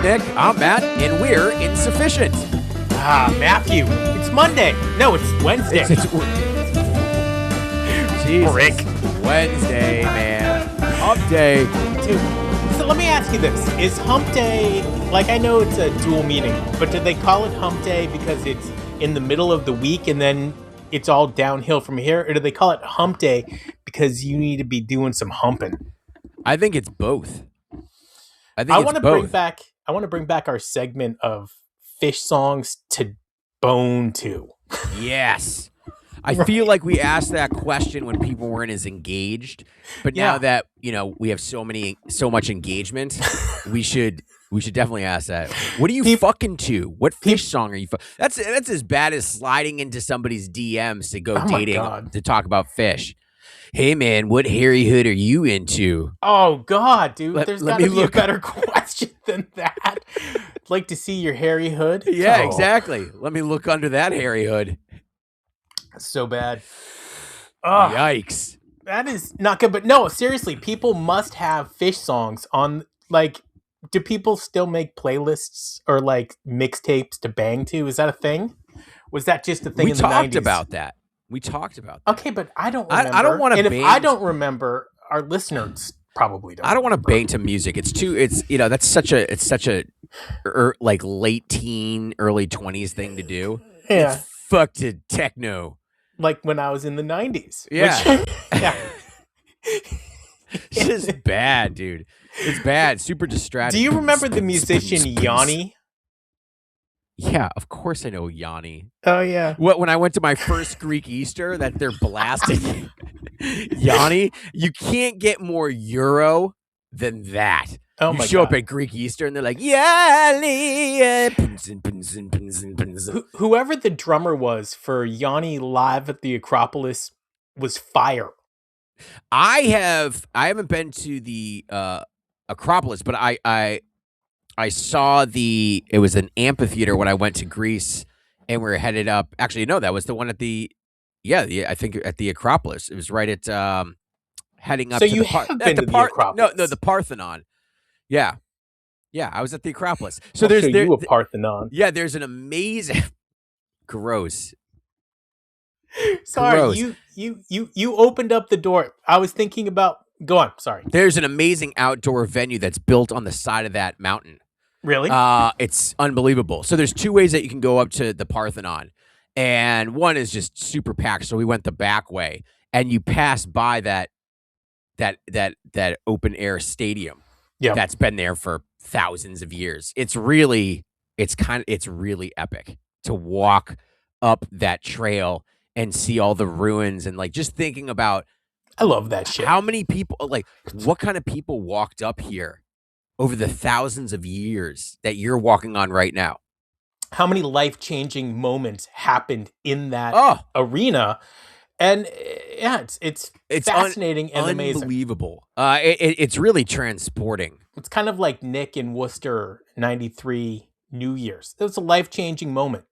Nick. I'm Matt, and we're insufficient. Matthew, it's Monday. No, it's Wednesday. Jesus. Brick. Wednesday, man. Hump day. Dude, so let me ask you this. Is hump day, like I know it's a dual meaning, but do they call it hump day because it's in the middle of the week and then it's all downhill from here? Or do they call it hump day because you need to be doing some humping? I think it's both. I want to bring back our segment of fish songs to bone to. Yes. I feel like we asked that question when people weren't as engaged, but now that, we have so much engagement, we should definitely ask that. What are you fucking to? What fish song are you That's as bad as sliding into somebody's DMs to go dating to talk about fish. Hey man, what hairy hood are you into? Oh God, dude, there's got to be a better question than that. I'd like to see your hairy hood. Yeah, exactly. Let me look under that hairy hood. So bad. Oh, yikes. That is not good. But no, seriously, people must have fish songs on. Like, do people still make playlists or like mixtapes to bang to? Is that a thing? Was that just a thing in the 90s? We talked about that. Okay, but I don't remember. I don't want to bang. If I don't remember, our listeners probably don't. I don't want to bang to music. That's such a like late teen, early 20s thing to do. Yeah. It's fuck to techno. Like when I was in the 90s. Yeah. Yeah. It's just bad, dude. It's bad. Super distracting. Do you remember the musician Yanni? Yeah, of course I know Yanni. Oh, yeah. When I went to my first Greek Easter that they're blasting Yanni, you can't get more Euro than that. Oh, you show up at Greek Easter and they're like, Yanni. Whoever the drummer was for Yanni live at the Acropolis was fire. I haven't been to the Acropolis, but I saw it was an amphitheater when I went to Greece and we were headed up. Actually, no, that was the one at I think at the Acropolis. It was right at heading up so to you the have been to the Acropolis. No, the Parthenon. Yeah. Yeah, I was at the Acropolis. So there's you a Parthenon. Yeah, there's an amazing gross. Sorry, gross. You opened up the door. I was thinking about go on, sorry. There's an amazing outdoor venue that's built on the side of that mountain. Really? It's unbelievable. So there's two ways that you can go up to the Parthenon. And one is just super packed. So we went the back way and you pass by that open air stadium. Yeah. That's been there for thousands of years. It's really epic to walk up that trail and see all the ruins and like just thinking about I love that shit. How many people, like, what kind of people walked up here over the thousands of years that you're walking on right now? How many life-changing moments happened in that arena? And yeah, it's fascinating and amazing. Unbelievable. It's really transporting. It's kind of like Nick in Worcester, 93 New Year's. It was a life-changing moment.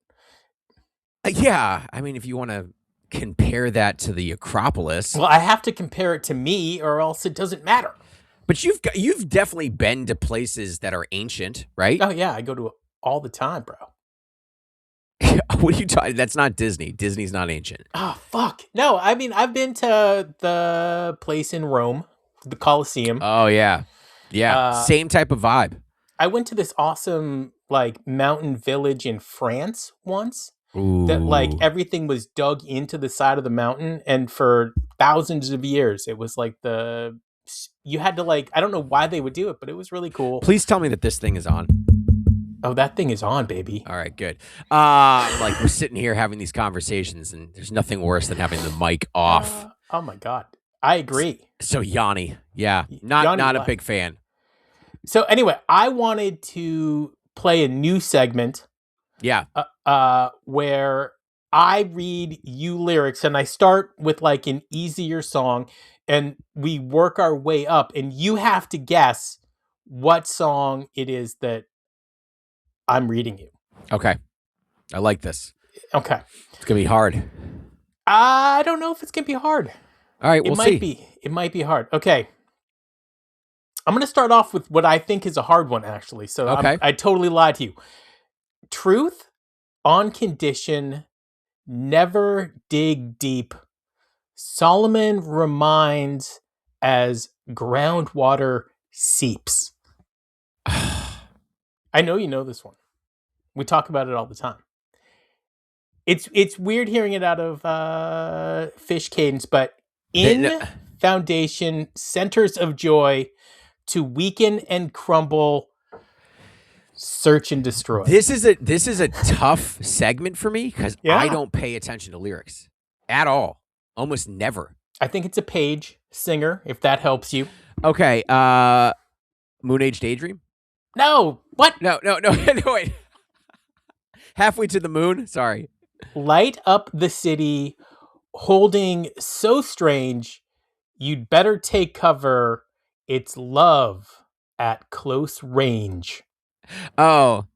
Yeah. I mean, if you want to compare that to the Acropolis. Well, I have to compare it to me or else it doesn't matter. But you've definitely been to places that are ancient, right? Oh, yeah. I go to it all the time, bro. What are you talking? That's not Disney. Disney's not ancient. Oh, fuck. No, I mean, I've been to the place in Rome, the Colosseum. Oh, yeah. Yeah. Same type of vibe. I went to this awesome, like, mountain village in France once. Ooh. That, like, everything was dug into the side of the mountain. And for thousands of years, it was like you had to, like, I don't know why they would do it, but it was really cool. Please tell me that this thing is on. Oh, that thing is on, baby. All right, good. Like we're sitting here having these conversations, and there's nothing worse than having the mic off. Oh my God, I agree. So Yanni, yeah, not a big fan. So anyway, I wanted to play a new segment. Yeah. Where I read you lyrics, and I start with like an easier song, and we work our way up, and you have to guess what song it is that I'm reading you. Okay. I like this. Okay. It's going to be hard. I don't know if it's going to be hard. All right, we'll see. It might be hard. Okay. I'm going to start off with what I think is a hard one, actually. So Okay. I totally lied to you. Truth, on condition, never dig deep. Solomon reminds as groundwater seeps. I know you know this one. We talk about it all the time. It's weird hearing it out of Fish Cadence, but in foundation, centers of joy, to weaken and crumble, search and destroy. This is a tough segment for me because I don't pay attention to lyrics at all. Almost never. I think it's a Page singer, if that helps you. Okay. Moon Age Daydream? No. What? No, wait. Halfway to the moon? Sorry. Light up the city, holding so strange, you'd better take cover. It's love at close range. Oh.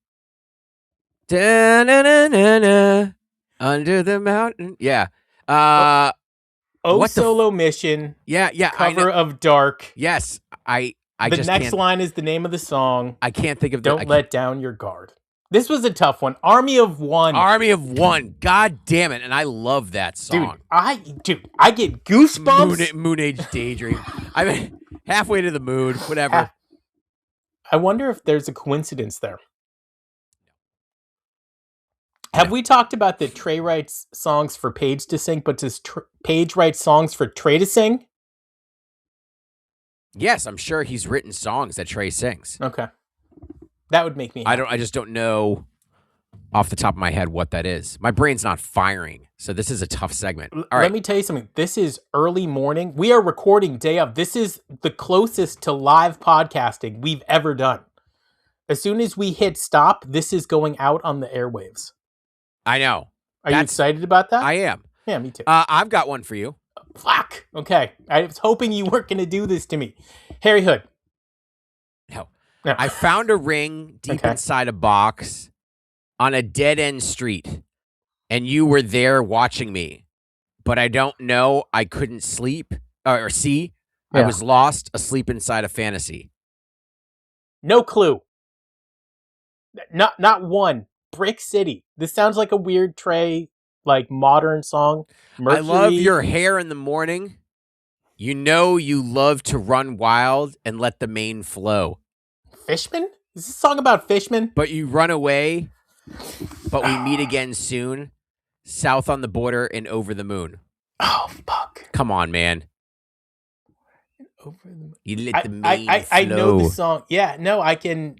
Da-na-na-na-na, under the mountain. Yeah. Solo Mission. Yeah. Cover of Dark. Yes. The next line is the name of the song. I can't think of Don't let down your guard. This was a tough one. Army of One. God damn it. And I love that song. Dude, I get goosebumps. Moon Age Daydream. I mean, halfway to the moon, whatever. I wonder if there's a coincidence there. Have we talked about that Trey writes songs for Page to sing, but does Page write songs for Trey to sing? Yes, I'm sure he's written songs that Trey sings. Okay. That would make me happy. I just don't know off the top of my head what that is. My brain's not firing, so this is a tough segment. All right. Let me tell you something. This is early morning. We are recording day of. This is the closest to live podcasting we've ever done. As soon as we hit stop, this is going out on the airwaves. I know. Are you excited about that? I am. Yeah, me too. I've got one for you. Fuck. Okay. I was hoping you weren't going to do this to me. Harry Hood. No. I found a ring deep inside a box on a dead-end street, and you were there watching me. But I don't know. I couldn't sleep or see. Yeah. I was lost, asleep inside a fantasy. No clue. Not one. Brick City. This sounds like a weird Trey, like modern song. Mercury. I love your hair in the morning. You know you love to run wild and let the mane flow. Fishman? Is this a song about Fishman? But you run away, but we meet again soon. South on the border and over the moon. Oh, fuck. Come on, man. You let the mane flow. I know the song. Yeah, no, I can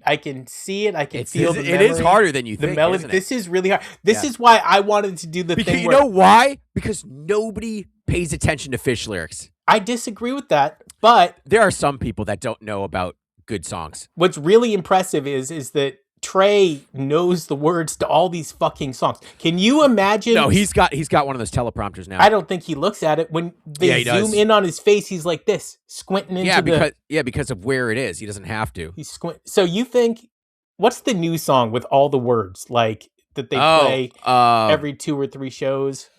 see it. I can feel the memory. It is harder than you think, melody. Isn't it? This is really hard. This is why I wanted to do the thing you know why? Because nobody pays attention to Fish lyrics. I disagree with that, but there are some people that don't know about good songs. What's really impressive is that Trey knows the words to all these fucking songs. Can you imagine? No, he's got one of those teleprompters now. I don't think he looks at it. When they zoom in on his face, he's like this, squinting into because of where it is. He doesn't have to. He's So you think, what's the new song with all the words like that they play every 2 or 3 shows?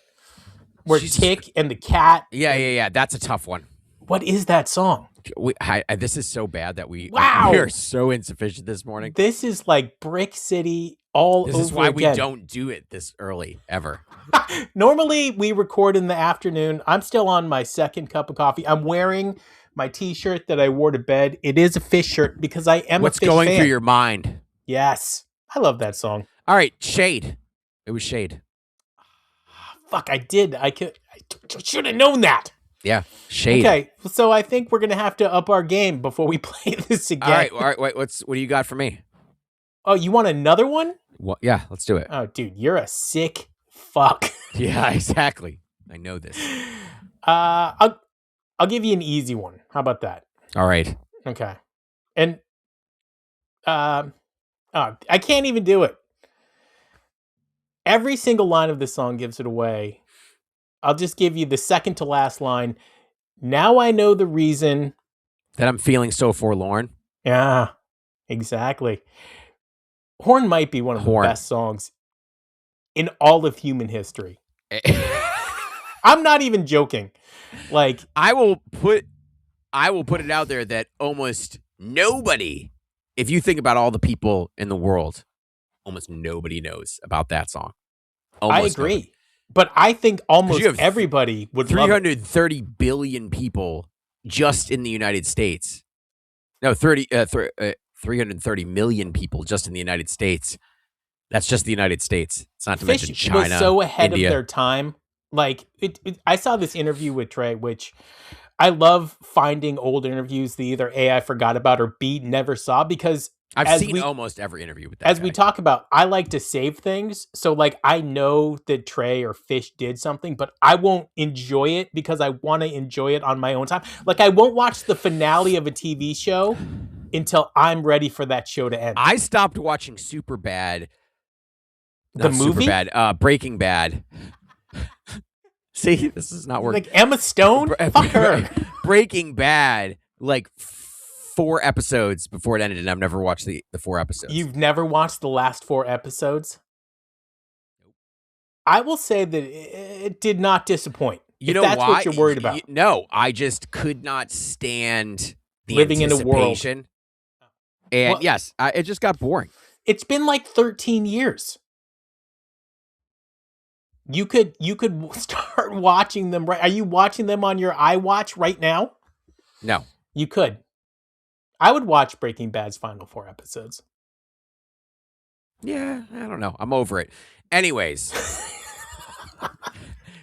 Where Tick and the cat. Yeah. That's a tough one. What is that song? This is so bad that we are so insufficient this morning. This is like Brick City all over again. This is why we don't do it this early, ever. Normally, we record in the afternoon. I'm still on my second cup of coffee. I'm wearing my T-shirt that I wore to bed. It is a Fish shirt because I am a Fish fan. What's going through your mind? Yes. I love that song. All right, Shade. It was Shade. Fuck, I did. I should have known that. Yeah, Shade. Okay, so I think we're gonna have to up our game before we play this again. All right. Wait. What do you got for me? Oh, you want another one? Well, yeah, let's do it. Oh, dude, you're a sick fuck. Yeah, exactly. I know this. I'll give you an easy one. How about that? All right. Okay. And I can't even do it. Every single line of this song gives it away. I'll just give you the second to last line. Now I know the reason that I'm feeling so forlorn. Yeah, exactly. Horn might be one of the best songs in all of human history. I'm not even joking. Like, I will put it out there that almost Nobody, if you think about all the people in the world, almost nobody knows about that song. Almost I agree. nobody. But I think almost have everybody would love it. 330 billion people just in the United States. No, 330 million people just in the United States. That's just the United States. It's not to Fish mention China, was so ahead India. of their time. Like I saw this interview with Trey, which I love finding old interviews that either A, I forgot about, or B, never saw, because I've seen almost every interview with that as guy. we talk about, I like to save things. So like I know that Trey or Fish did something, but I won't enjoy it because I want to enjoy it on my own time. Like I won't watch the finale of a TV show until I'm ready for that show to end. I stopped watching Superbad. The movie? Superbad, Breaking Bad. See, this is not working. Like Emma Stone? Fuck her. Breaking Bad, like 4 episodes before it ended, and I've never watched the 4 episodes. You've never watched the last 4 episodes? I will say that it did not disappoint. You know that's why? What you're worried about. No, I just could not stand the living in a world. And yes, it just got boring. It's been like 13 years. You could start watching them right. Are you watching them on your iWatch right now? No. You could. I would watch Breaking Bad's final 4 episodes. Yeah, I don't know. I'm over it. Anyways.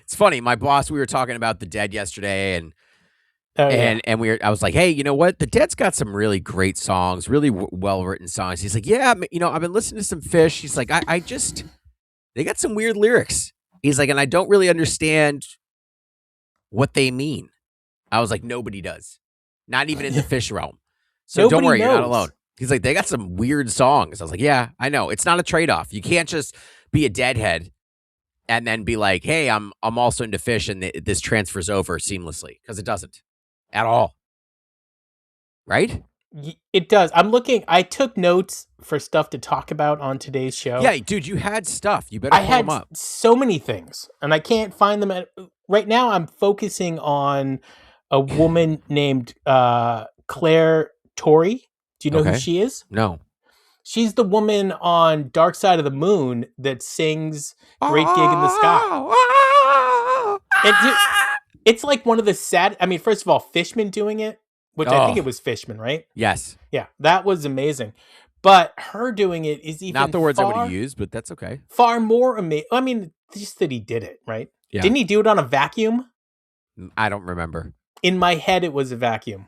It's funny. My boss, we were talking about The Dead yesterday, and I was like, hey, you know what? The Dead's got some really great songs, really well-written songs. He's like, yeah, I've been listening to some Fish. He's like, they got some weird lyrics. He's like, and I don't really understand what they mean. I was like, nobody does. Not even in the Fish realm. So don't worry, you're not alone. He's like, they got some weird songs. I was like, yeah, I know. It's not a trade-off. You can't just be a Deadhead and then be like, hey, I'm also into Fish, and this transfers over seamlessly, because it doesn't at all. Right? It does. I took notes for stuff to talk about on today's show. Yeah, dude, you had stuff. You better pull them up. I had so many things, and I can't find them. Right now, I'm focusing on a woman named Claire Torrey. Do you know who she is? No. She's the woman on Dark Side of the Moon that sings Great Gig in the Sky. It's like one of the sad... I mean, first of all, Fishman doing it, which I think it was Fishman, right? Yes. Yeah, that was amazing. But her doing it is even not the words I would have used, but that's okay. Far more amazing. I mean, just that he did it, right? Yeah. Didn't he do it on a vacuum? I don't remember. In my head, it was a vacuum.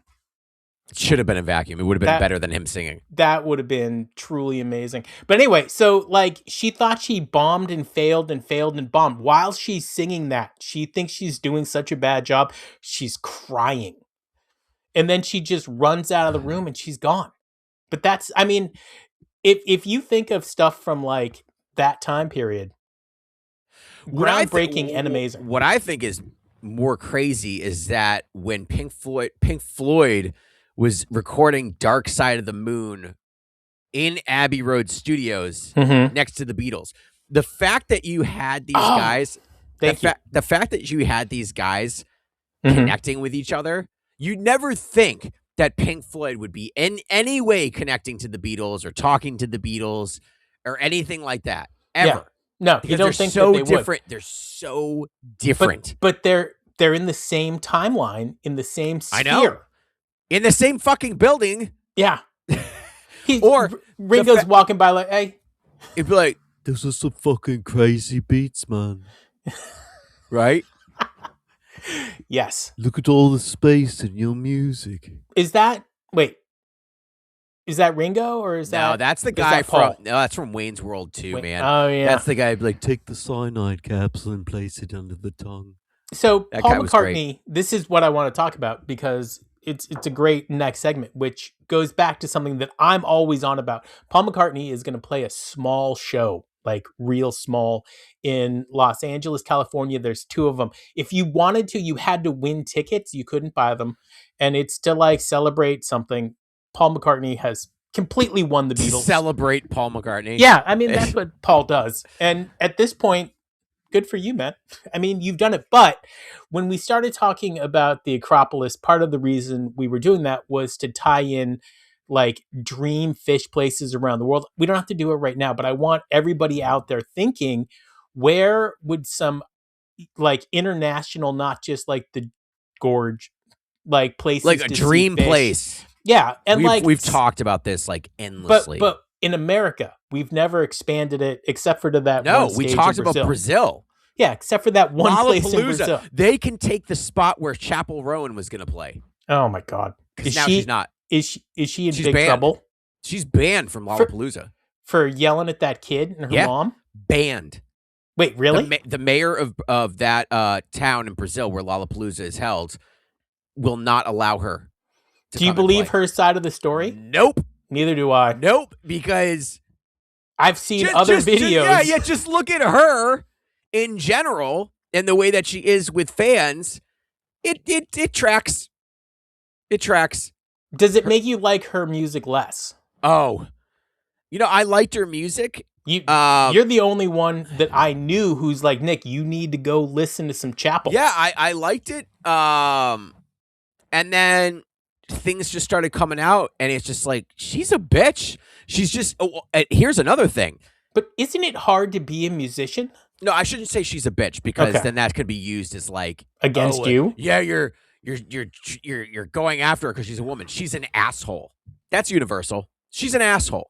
It should have been a vacuum. It would have been better than him singing. That would have been truly amazing. But anyway, so like she thought she bombed and failed and failed and bombed. While she's singing that, she thinks she's doing such a bad job. She's crying. And then she just runs out of the room and she's gone. But that's, I mean, if you think of stuff from like that time period, groundbreaking and amazing. What I think is more crazy is that when Pink Floyd was recording Dark Side of the Moon in Abbey Road Studios next to the Beatles, the fact that you had these guys, the fact that you had these guys connecting with each other, you'd never think that Pink Floyd would be in any way connecting to the Beatles or talking to the Beatles or anything like that ever. Yeah. No, because you don't think so that they different. Would. They're so different. But they're in the same timeline, in the same sphere. I know. In the same fucking building. Yeah. Ringo's walking by like, hey. It'd be like, those are some fucking crazy beats, man. Right? Yes. Look at all the space in your music. Is that Ringo or is that? No, that's the guy that's from Wayne's World too, man. Oh yeah. That's the guy like, take the cyanide capsule and place it under the tongue. So that Paul McCartney, this is what I want to talk about because it's a great next segment, which goes back to something that I'm always on about. Paul McCartney is going to play a small show, like real small, in Los Angeles, California. There's 2 of them. If you wanted to, you had to win tickets. You couldn't buy them. And it's to like celebrate something. Paul McCartney has completely won the Beatles. Celebrate Paul McCartney. Yeah, I mean, that's what Paul does. And at this point, good for you, man. I mean, you've done it. But when we started talking about the Acropolis, part of the reason we were doing that was to tie in like dream fish places around the world. We don't have to do it right now, but I want everybody out there thinking, where would some like international, not just like the gorge, like places like a to dream see fish. place. Yeah, and we've talked about this like endlessly. But in America, we've never expanded it except for to that one stage we talked in Brazil. about Brazil. Yeah, except for that one place in Brazil. They can take the spot where Chapel Rowan was going to play. Oh my God! Because now she's not. Is she in she's big banned. trouble? She's banned from Lollapalooza for yelling at that kid and her mom. Banned. Wait, really? The mayor of that town in Brazil where Lollapalooza is held will not allow her. Do you believe her side of the story? Nope. Neither do I. Nope, because I've seen other videos. Just look at her in general and the way that she is with fans. It tracks. It tracks. Does it make you like her music less? Oh, I liked her music. You're the only one that I knew who's like, Nick, you need to go listen to some Chapel. Yeah, I liked it. And then things just started coming out, and it's just like, she's a bitch. She's just. Here's another thing. But isn't it hard to be a musician? No, I shouldn't say she's a bitch, because then that could be used as like against you. Yeah, you're going after her because she's a woman. She's an asshole. That's universal. She's an asshole.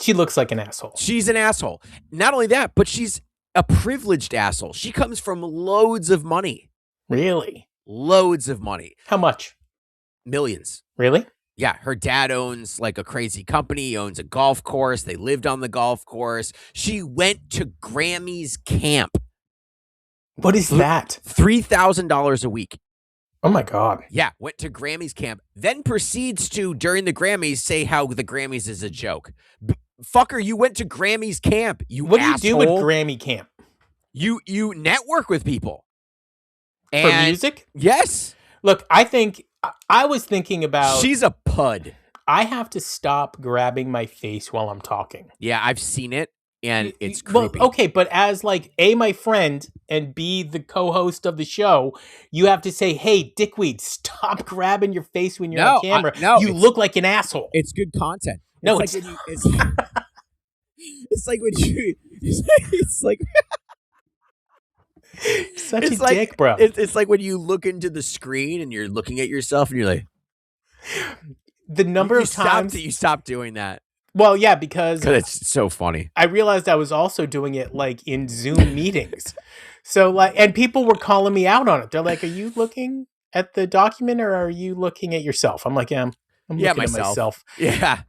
She looks like an asshole. She's an asshole. Not only that, but she's a privileged asshole. She comes from loads of money. Really? Loads of money. How much? Millions. Really? Yeah, her dad owns like a crazy company. He owns a golf course. They lived on the golf course. She went to Grammys camp. What is that? $3,000 a week. Oh my God. Yeah, went to Grammys camp, then proceeds to, during the Grammys, say how the Grammys is a joke. Fucker, you went to Grammys camp, What asshole. do you do at Grammy camp? You network with people. For music? Yes. Look, I was thinking about... She's a pud. I have to stop grabbing my face while I'm talking. Yeah, I've seen it, and it's creepy. Well, okay, but as like, A, my friend, and B, the co-host of the show, you have to say, hey, dickweed, stop grabbing your face when you're on camera. You look like an asshole. It's good content. No, it's like when you... It's like... Such a dick, bro. It's like when you look into the screen and you're looking at yourself and you're like... The number of times... You stopped doing that. Well, yeah, because it's so funny. I realized I was also doing it like in Zoom meetings. So like, and people were calling me out on it. They're like, are you looking at the document or are you looking at yourself? I'm like, I'm looking at myself. Yeah.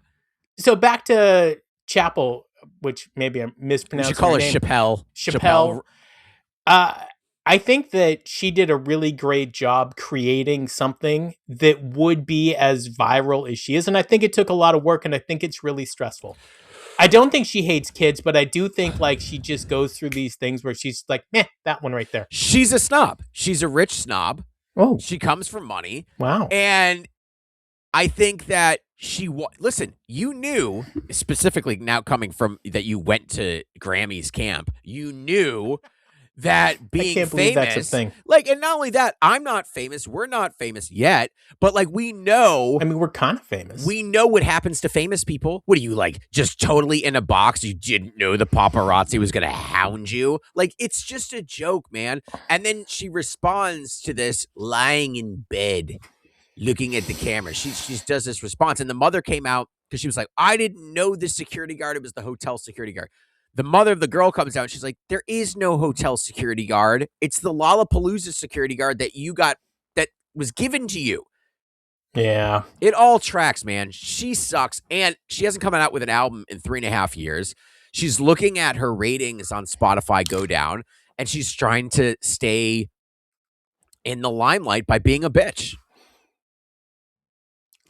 So back to Chapel, which maybe I'm mispronouncing. You should call her name. Chappelle. I think that she did a really great job creating something that would be as viral as she is. And I think it took a lot of work, and I think it's really stressful. I don't think she hates kids, but I do think like she just goes through these things where she's like, meh, that one right there. She's a snob. She's a rich snob. Oh. She comes from money. Wow. And I think that listen, you knew, specifically now coming from that you went to Grammys camp, you knew that being I can't believe famous, that's a thing. Like, and not only that, I'm not famous. We're not famous yet, but like we know. I mean, we're kind of famous. We know what happens to famous people. What are you like? Just totally in a box? You didn't know the paparazzi was gonna hound you? Like, it's just a joke, man. And then she responds to this lying in bed, looking at the camera. She does this response, and the mother came out because she was like, "I didn't know the security guard. It was the hotel security guard." The mother of the girl comes out and she's like, there is no hotel security guard. It's the Lollapalooza security guard that you got, that was given to you. Yeah. It all tracks, man. She sucks. And she hasn't come out with an album in 3.5 years. She's looking at her ratings on Spotify go down, and she's trying to stay in the limelight by being a bitch.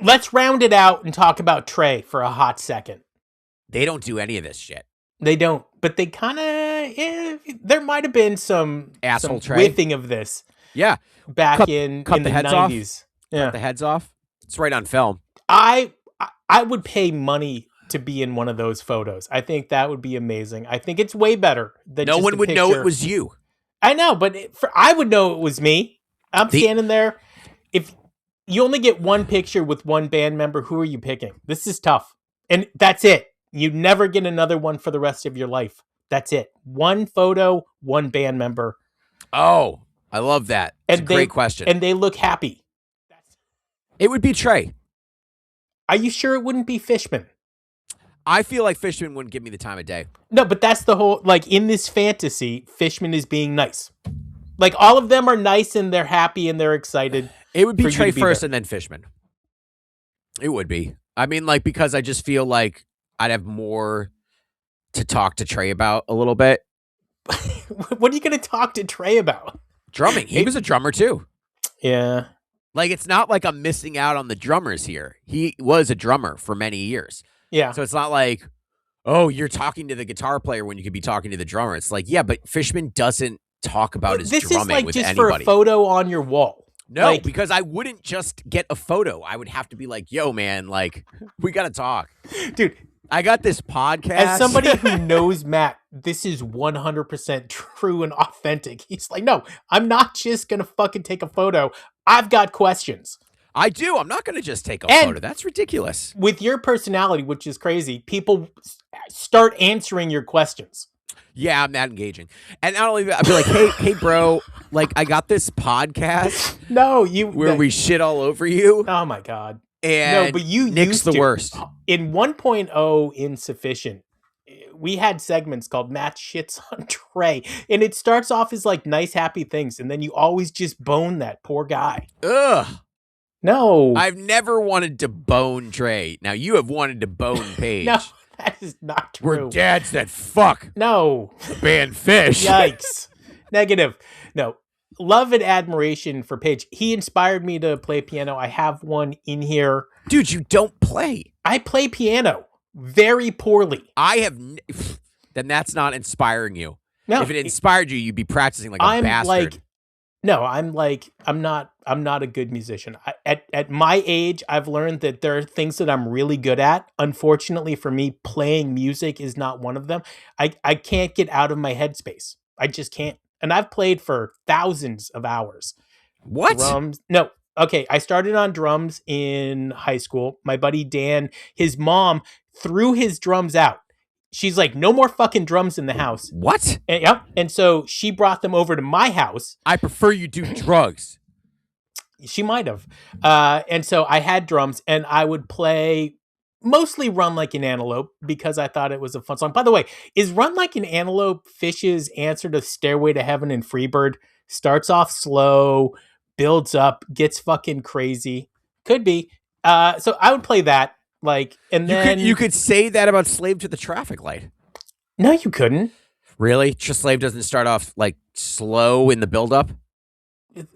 Let's round it out and talk about Trey for a hot second. They don't do any of this shit. They don't, but they kind of, there might have been some asshole whiffing of this. Yeah. Back in the 90s. Yeah. Cut the heads off. It's right on film. I would pay money to be in one of those photos. I think that would be amazing. I think it's way better than no one would know it was you. I know, but I would know it was me. I'm standing there. If You only get one picture with one band member. Who are you picking? This is tough. And that's it. You never get another one for the rest of your life. That's it. One photo, one band member. Oh, I love that. It's a great question. And they look happy. It would be Trey. Are you sure it wouldn't be Fishman? I feel like Fishman wouldn't give me the time of day. No, but that's the whole, like, in this fantasy, Fishman is being nice. Like, all of them are nice and they're happy and they're excited. It would be Trey first and then Fishman. It would be. I mean, like, because I just feel like I'd have more to talk to Trey about a little bit. What are you going to talk to Trey about? Drumming. He was a drummer too. Yeah. Like, it's not like I'm missing out on the drummers here. He was a drummer for many years. Yeah. So it's not like, oh, you're talking to the guitar player when you could be talking to the drummer. It's like, yeah, but Fishman doesn't talk about his drumming with anybody. This is like just for a photo on your wall. No, like, because I wouldn't just get a photo. I would have to be like, yo, man, like, we got to talk. Dude, I got this podcast. As somebody who knows Matt, this is 100% true and authentic. He's like, no, I'm not just going to fucking take a photo. I've got questions. I do. I'm not going to just take a photo. That's ridiculous. With your personality, which is crazy, people start answering your questions. Yeah, I'm that engaging. And not only that, I'd be like, hey, bro, like, I got this podcast. Where we shit all over you. Oh, my God. And no, but Nick's the worst. In 1.0 Insufficient, we had segments called Matt Shits on Trey. And it starts off as like nice, happy things. And then you always just bone that poor guy. Ugh. No. I've never wanted to bone Trey. Now, you have wanted to bone Paige. No, that is not true. Where Dad said, fuck. No. The band Fish. Yikes. Negative. No. Love and admiration for Paige. He inspired me to play piano. I have one in here. Dude, you don't play. I play piano very poorly. Then that's not inspiring you. No, if it inspired you, you'd be practicing like a bastard. I'm not a good musician. At my age, I've learned that there are things that I'm really good at. Unfortunately for me, playing music is not one of them. I can't get out of my headspace. I just can't. And I've played for thousands of hours. What? Drums? No. Okay, I started on drums in high school. My buddy Dan, his mom threw his drums out. She's like, no more fucking drums in the house. What? And so she brought them over to my house. I prefer you do drugs. She might have. And so I had drums and I would play mostly Run Like an Antelope because I thought it was a fun song. By the way, is Run Like an Antelope Fish's answer to Stairway to Heaven and Freebird? Starts off slow, builds up, gets fucking crazy. Could be. So I would play that. Like, and then you could say that about Slave to the Traffic Light. No, you couldn't. Really? Just Slave doesn't start off like slow in the build-up?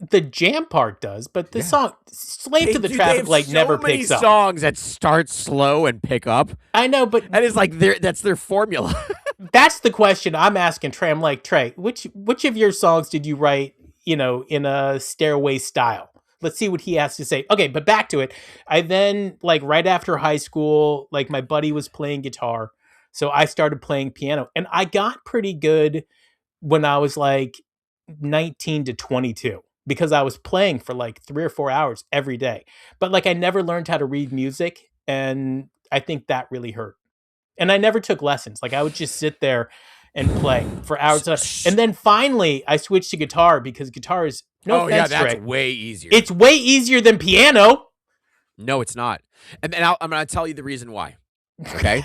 The jam part does, but the song Slave to the Traffic Light never picks up. Songs that start slow and pick up. I know, but that is like that's their formula. That's the question I'm asking Trey. I'm like, Trey, which of your songs did you write, in a stairway style? Let's see what he has to say. Okay, but back to it. I then, like, right after high school, like, my buddy was playing guitar, so I started playing piano, and I got pretty good when I was like 19 to 22 because I was playing for like 3 or 4 hours every day. But like, I never learned how to read music, and I think that really hurt. And I never took lessons. Like, I would just sit there and play for hours. And then finally I switched to guitar because guitar is that's way easier. It's way easier than piano. No, it's not. And I'm going to tell you the reason why. Okay.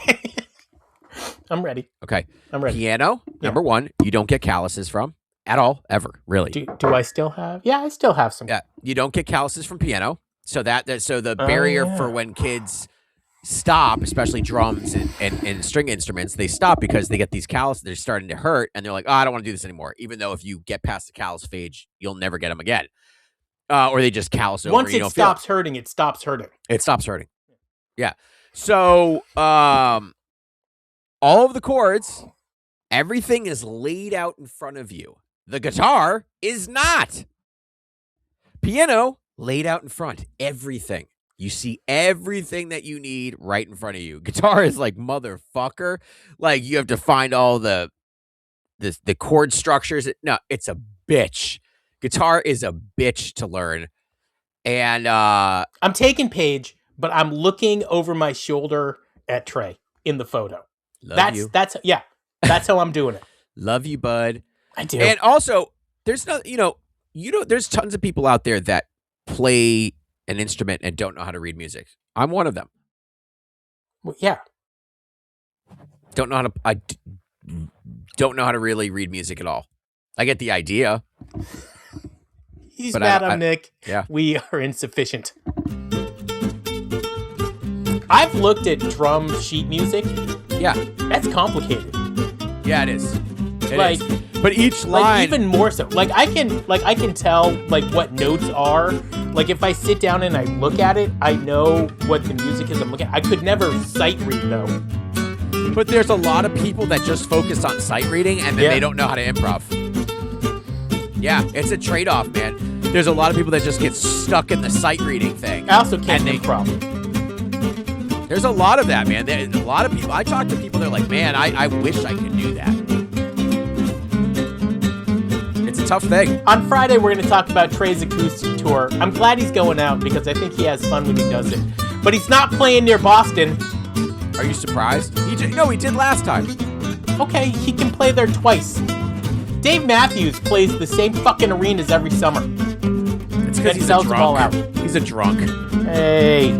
I'm ready. Okay. I'm ready. Piano, number one, you don't get calluses from at all, ever, really. Do I still have? Yeah, I still have some. Yeah, you don't get calluses from piano. So the barrier for when kids stop, especially drums and string instruments, they stop because they get these calluses. They're starting to hurt, and they're like, oh, I don't want to do this anymore. Even though if you get past the callus phase, you'll never get them again. Or they just callus over. Once it stops hurting, it stops hurting. It stops hurting. Yeah. So all of the chords, everything is laid out in front of you. The guitar is not. Piano, laid out in front. Everything. You see everything that you need right in front of you. Guitar is like, motherfucker. Like, you have to find all the chord structures. No, it's a bitch. Guitar is a bitch to learn. And I'm taking Paige, but I'm looking over my shoulder at Trey in the photo. That's how I'm doing it. Love you, bud. I do. And also, there's no, there's tons of people out there that play an instrument and don't know how to read music. I'm one of them. Well, yeah. I don't know how to really read music at all. I get the idea. He's mad on Nick. Yeah. We are insufficient. I've looked at drum sheet music. Yeah. That's complicated. Yeah, it is. Like, but each line, like even more so. Like I can tell like what notes are. Like if I sit down and I look at it, I know what the music is I'm looking at. I could never sight read though. But there's a lot of people that just focus on sight reading and then they don't know how to improv. Yeah, it's a trade-off, man. There's a lot of people that just get stuck in the sight reading thing. I also can't improv. There's a lot of that, man. There's a lot of people. I talk to people, they're like, man, I wish I could do that. It's a tough thing. On Friday, we're going to talk about Trey's acoustic tour. I'm glad he's going out because I think he has fun when he does it. But he's not playing near Boston. Are you surprised? He did last time. Okay, he can play there twice. Dave Matthews plays the same fucking arenas every summer. It's because he's a drunk. Them all out. He's a drunk. Hey.